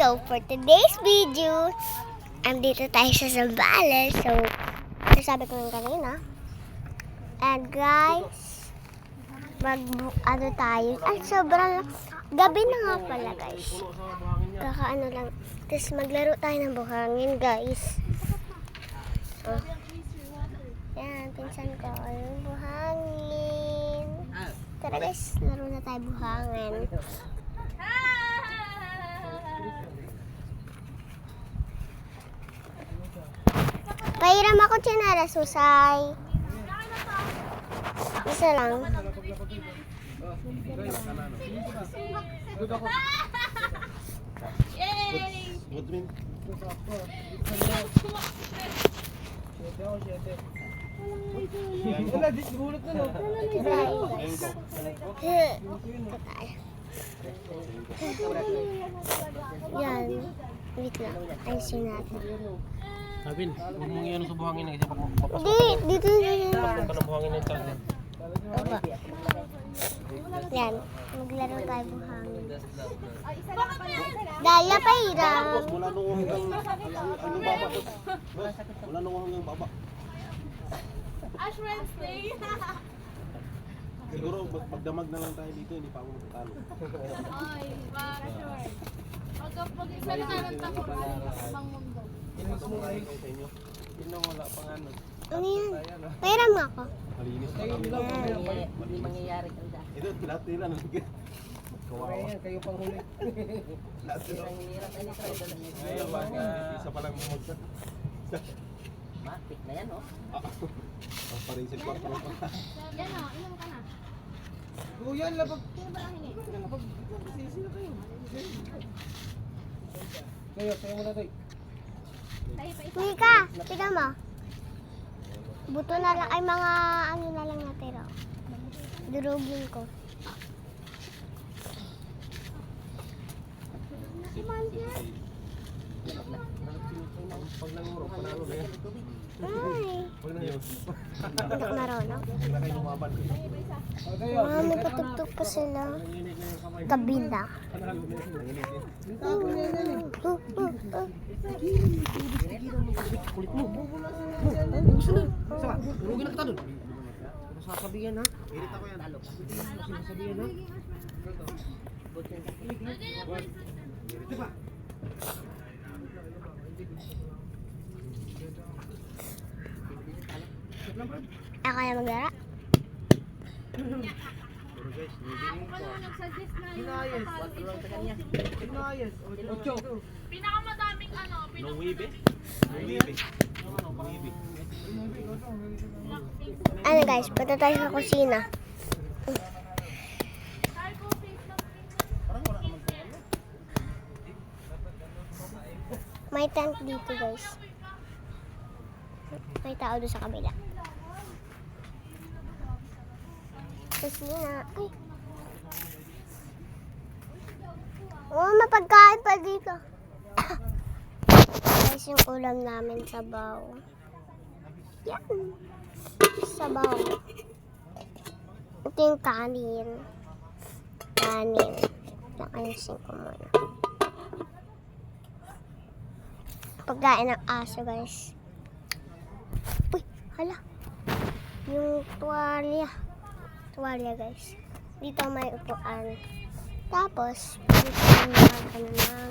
So, for today's video, andito tayo sa Zambales. So, sabi ko lang kanina. And guys, ano tayo. Ay, sobrang gabi na nga pala, guys. Kakaano lang. Tapos maglaro tayo ng buhangin, guys. Oh. Yan, pinsan ko. Ayun, buhangin. Tara guys, laro na tayo buhangin. Pahiram ako tsinelas, Susay. Isa lang. Yan. Wait lang. Ayusin natin. Sabin, huwag mong iyan sa buhangin na kasi papasok. Dito na. Papasok ka ng buhangin na ito. Opa. Yan. Maglaro tayo buhangin. Daya pa hiram. Wala nung hanggang baba. Wala nung hanggang baba. Ash Wednesday. Siguro magdamag na lang tayo dito, hindi pa ako magtatalo. Ay, para sure. Pag-isa na lang tayo pang mundo. Sa inyo. Hindi wala pang ano. Ano yan? Pahiram nga ako. Malinis na kami. Hindi mangyayari ka dyan. Ito, tila-tila na. Kawawa. Kayo pang huli. Tila-tila. Ang hirap na nito. Ayun, baga, isa pa lang magsa. Matik na yan, oh. Ang parisip pa. Yan o, inom ka na. Oo yan, labag. Sino ba lang hingi? Sisi na kayo. Kayo muna tayo. Tayo pa isa. Mika, tignan mo. Buto na lang, ay mga ano na lang natira. Durugin ko. Pag nanguro, panalo na yan. Ay, Pag nanguro. hindi ko marunong. Pag na kayo lumaban. May patugtog pa sila. Gabi na. Panalo na yan. Kulit mo. Rugi na kita doon. Sasabihan ha. Irit ako yan. Sasabihan ha. Diba? Ako na maglaro. Ano nag-suggest na yung Hinayas. kapatid ko? Hinayas. Ocho. Pinakamadaming ano, No wibe. No wibe. No wibe. Ano guys, punta tayo sa kusina. May tent dito guys. May tao doon sa kabila. Kusina. Ay. Oh, mapagkain pa dito. Guys, yung ulam namin sabaw. Yan. Sabaw. Ito yung kanin. Kanin. Ayusin ko muna. Pagkain ng aso, guys. Uy, hala. Yung tuwalya. Tuwalya, guys. Dito may upuan. Tapos, dito may ng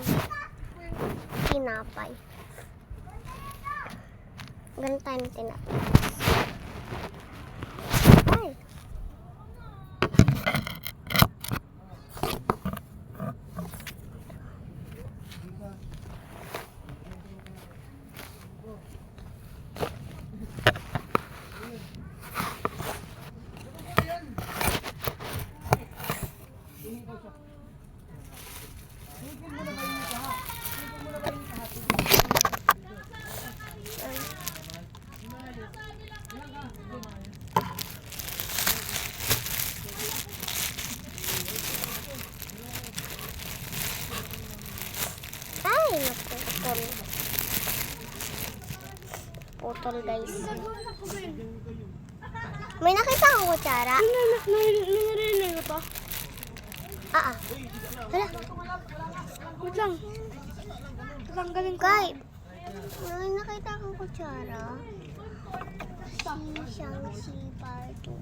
tinapay. Ganun tayo ng tinapay. Ay! Ay, naputol. Putol, guys. May nakita akong kutsara. Narinig ko to. Hala. Wait lang. Tatanggalin ko. Kay, may nakita akong kutsara. Siyang siparto.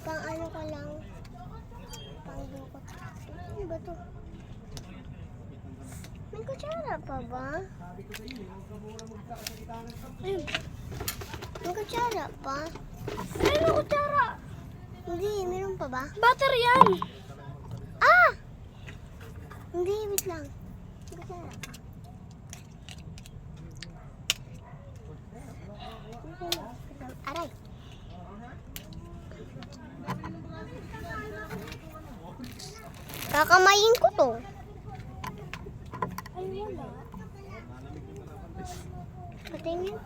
Pang ano ko lang. Pang dukot. Ano ba to? May kutsara pa ba? Ayun. May kutsara pa? Ay, may kutsara! Hindi, meron pa ba? Battery yan! Ah! Hindi, wait lang. May kutsara pa. Aray! Kakamayin ko to. Ay, wala. Patingin.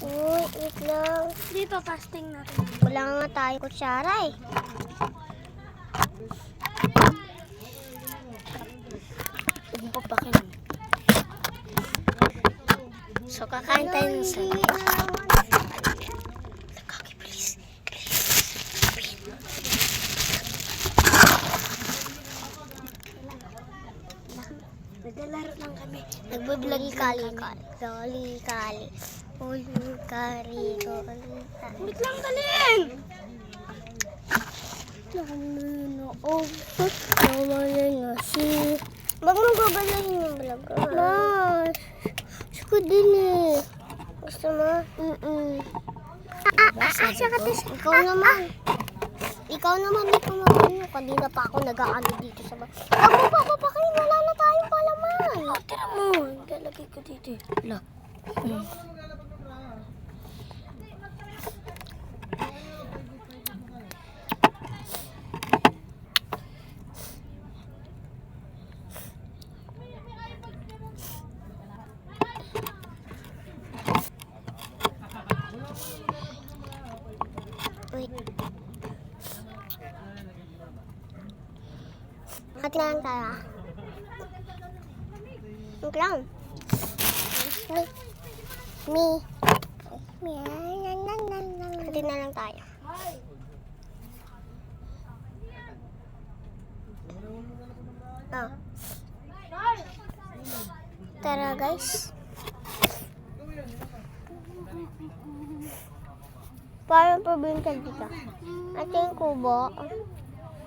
Uy, wait lang. Dito, fasting natin. Wala nga tayo kutsara eh. Huwag papakin. So, kakain tayo ng salad. Kaki, please. Naglalaro lang kami. Nagbablog kali. Kali. Wait lang, talin! Bag mo gagalahin yung vlog ko. Mas! Gusto din eh. Gusto mo? Ikaw naman di kumakain. Kanina pa ako nag-aano dito sa bag. Huwag mo papapakain. Wala na tayong palaman. Tira mo. Lalagay ko dito. Wala. Wait. Hati lang tayo. Wait lang. Me. Hati na lang tayo. Ah. Tara guys. Parang probinsya dito. At yung kubo,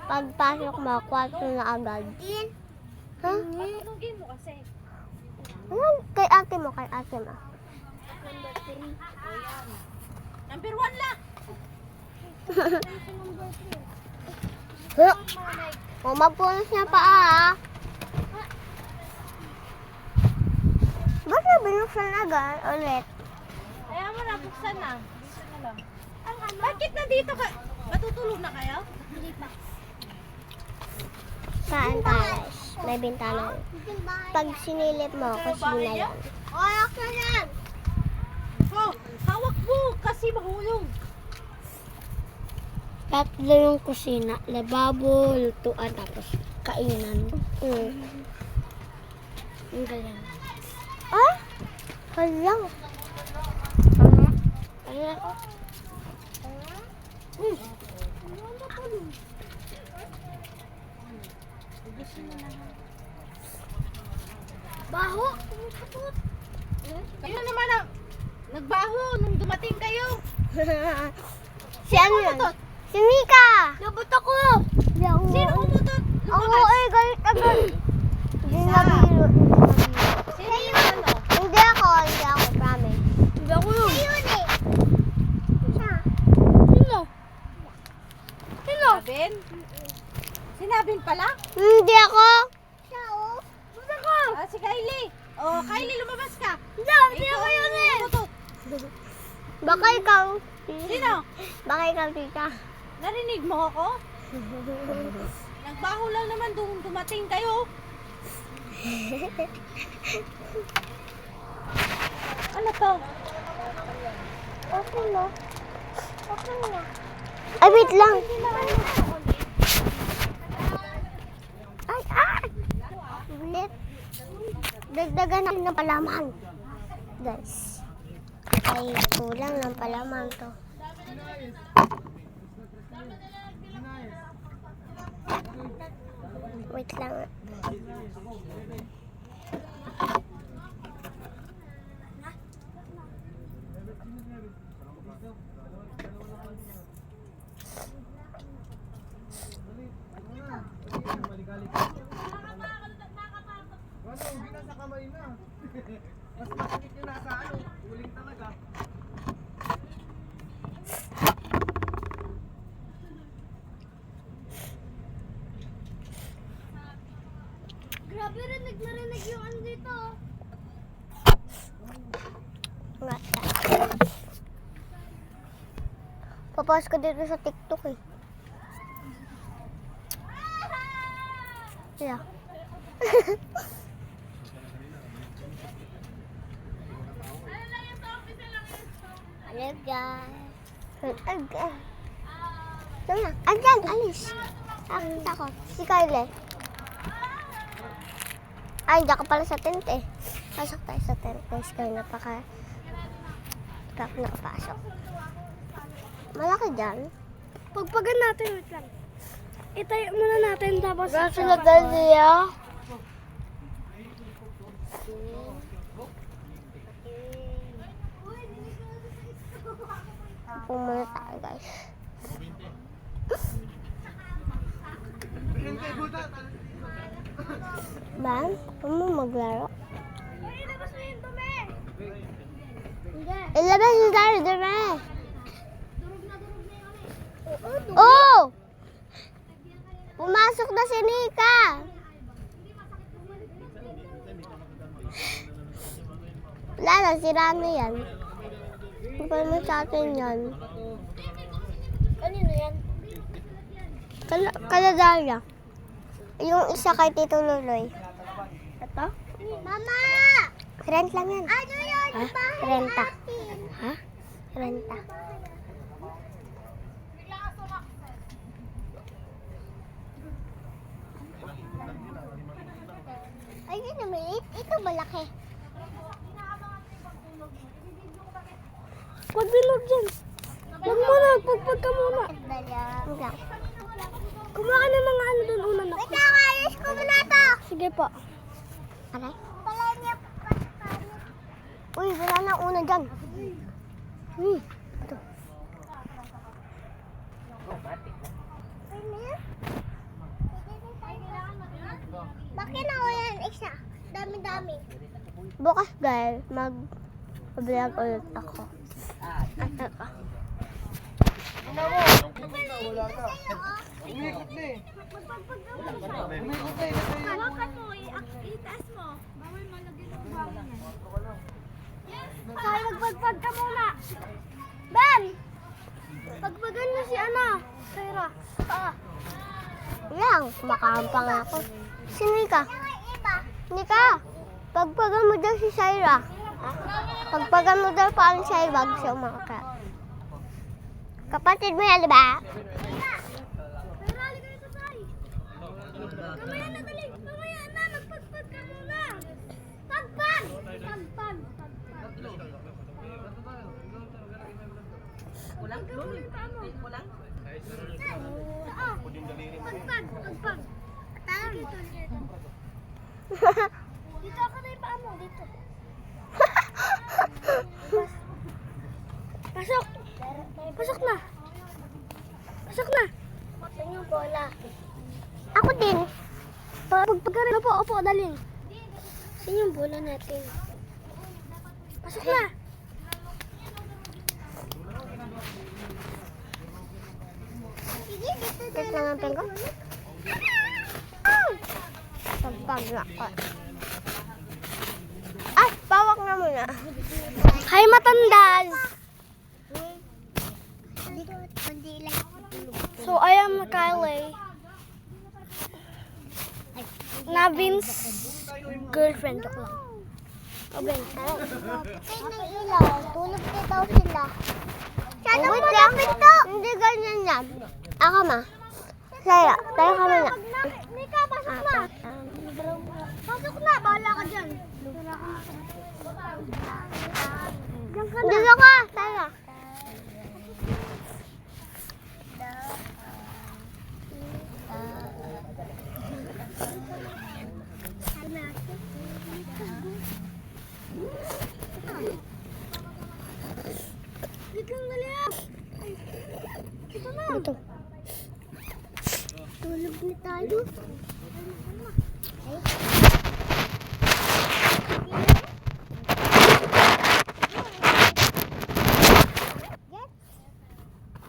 pagpasok mo, 4 na agad. Ha? Patulungin mo kasi. Ano? Kay ate mo. Number 1 lang. O, magpunos na pa ah. Ba't na binuksan agad ulit? Kaya mo na, buksan na. Dito na lang. Bakit nandito ka? Matutulog na kayo? Hindi pa. Saan tayo? May bintana. Pag sinilip mo, kusina yan. Ayak na yan! Oh, hawak mo kasi mahulog. Tatlo yung kusina. Lababo, lutuan, tapos kainan. Ang galing. Ah? Halang. Ayan ako. Baho! Kayo naman ang nagbaho nung dumating kayo. Si ano yan? Si Mika! Nabot ako! Sino umutot? Ako eh, galit agad. Hindi nabiro. Sino yung ano? Hindi ako, promise. Hindi ako yun. Ayun eh. Siya. Sino? Sinabin? Sinabin pala? Hindi ako. Siya oh. Hindi ako. Ah, si Kylie. Oh, Kylie, lumabas ka. Hindi ako yun eh. Umutot. Baka ikaw. Sino? Baka ikaw, tita. Narinig mo ako? Nagbaho lang naman dumating kayo. Ano to? Okay na. Ay, wait lang. Ay! Ulit. Dagdagan natin ng palaman. Guys. Ay, kulang ng palaman to. Wait lang. Mas masakit yung nasa ano, uling talaga. Grabe, rinig na rinig yung ano dito. Papost ko dito sa TikTok eh. Yeah. Hello guys. Andyan, alis. Akita ko. Si Kyle. Ay, hindi ako pala sa tent eh. Pasok tayo sa tent guys. Kaya nakapasok. Malaki dyan. Pagpagan natin, wait lang. Itayo muna natin tapos... Gaso na niya. Pumuna tayo guys. Ban? Ano maglaro? Ilabas mo yung dumi! Ilabas na tayo, dumi! Durog na yung ano. Oh! Pumasok na si Nika! Wala na, sira na yan. Hindi pa naman sa atin yan. Kanino yan? Kaladaya. Yung isa kay Tito Luloy. Ito? Mama! Rent lang yan. Ano yun? Ha? Renta. Ha? Renta. Ay, yun na maliit. Ito malaki. Huwag bilog dyan. Huwag muna, pagpag ka muna. Huwag lang. Kumuha ka ng mga ano doon una na. Wait lang, ayos ko muna ito. Sige po. Aray? Pala niya. Uy, wala na una dyan. Ito. Bakit na ako yan? Isa. Dami-dami. Bukas guys, mag-vlog ulit ako. Ito ka. Wala ka. Umikot na eh. Umikot na eh. Hawakan mo, itaas mo. Bawal malagyan ng bawal yan. Kaya magpagpag ka muna. Ben! Pagpagan mo si ano? Sarah. Lang, makahampang ako. Si Nika. Nika, pagpagan mo daw si Syra. Pagpagan mo daw pa ang Syra bago siya umakakak. Kapatid mo yan, diba? Pero halika dito, Tay. Kamaya na, dali. Kamaya na, magpagpag ka muna. Pagpag! Pagpag. Kulang? Kulang? Pagpag. Pagpag. Dito, dito. Dito ako na yung paa mo, dito. Pasok! Pasok na! Pasok na! Saan yung bola? Ako din. Pagpagkarin na po, opo, daling. Saan yung bola natin? Pasok na! Tit lang ang pengko. Pagpag na ako. Ay, bawak na muna. Hi, matandas! So, I am Kylie. Navin's girlfriend ako lang. Okay. Kaya ng ilaw. Tulog na daw sila. Sana Wait mo lang. napito! Hindi ganyan yan. Ako ma. Saya, tayo ka muna. Mika, pasok na! Pasok na! Bahala ka dyan! Diyan ka na! Dito ka, Saya. Ito. Tulog na tayo.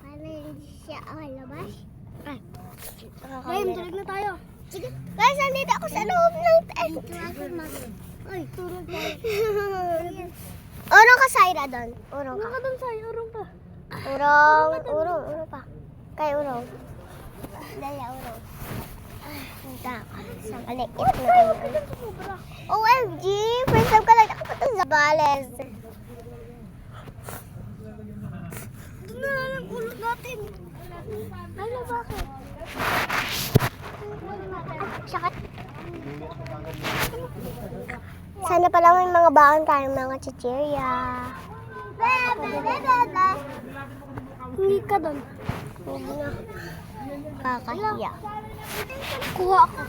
Para hindi siya labas. Ay. Ngayon, tulog na tayo. Sige. Guys, nandito ako sa loob ng tent. Ay, tulog na. Urong ka, Syra, doon. Urong ka. Ano ka dun sa'yo? Urong pa. Urong pa. Kay urong. Dala, urong. Punta ka. Sa maliit na ganyan. OMG! First time ka lang nakapunta sa Bales. Doon na lang ulot natin. Ano, bakit? Sakit. Sana pala may mga baon tayong mga chichirya. Hindi ka doon. Hindi na. Kakahiya. Kuha ako.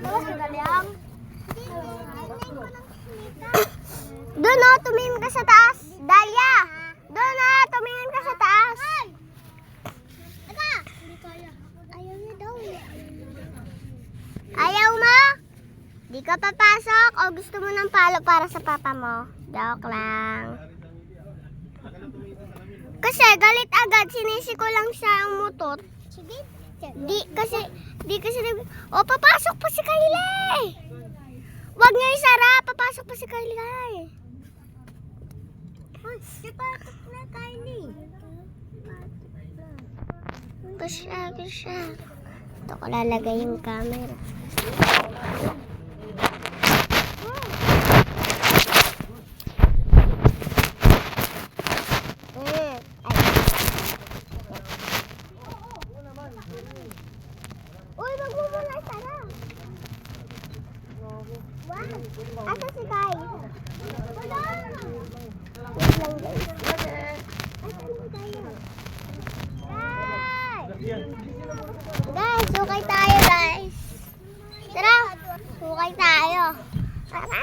Bawas ka galing. Doon o, tumingin ka sa taas. Dalia! Doon o, tumingin ka sa taas. Hindi kaya. Ayaw niya daw. Ayaw mo? Di ka papasok o gusto mo ng palo para sa papa mo? Joke lang. Kasi galit agad, sinisi ko lang siya ang mutot. Di kasi o papasok pa si Kylie. Wag niya isara, papasok pa si Kylie. Di pa na Kylie. Kasya. Ito ko lalagay yung camera. Uy, wag mo muna isara. Wow. Asa si Kai? Wala. Wait lang guys. Asan si Kai? Guys, sukay tayo guys. Tara, sukay tayo. Tara.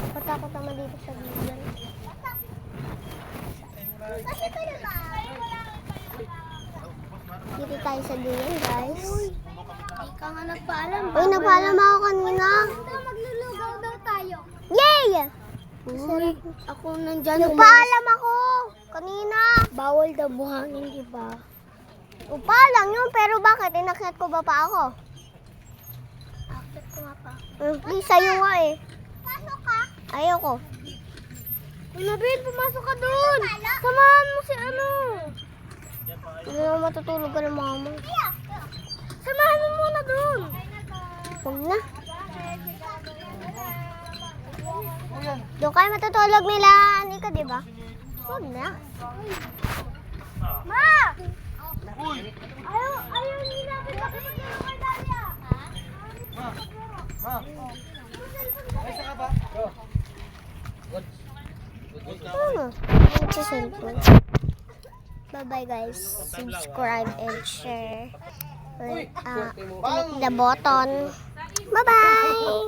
Patakot naman dito sa bigyan. Dito tayo sa duyan, guys. Hindi ka nga nagpaalam. Uy, napaalam ako kanina. Maglulugaw daw tayo. Yay! Uy, ako nandyan. Nagpaalam ako kanina. Bawal daw buhangin, di ba? Upaalam yun, pero bakit? Inakyat ko ba pa ako? Akit ko nga pa. Please, sa'yo nga eh. Pasok ka? Ayoko. Nabin, pumasok ka dun. Samahan mo si ano. Hindi naman matutulog ka ng mama. Samahan mo muna dun. Huwag na. Doon kayo matutulog nila, Nika, di ba? Huwag na. Ma! Ayaw hindi natin makipagkano kay Dalia. Bye-bye guys. Subscribe and share. Click the button. Bye-bye!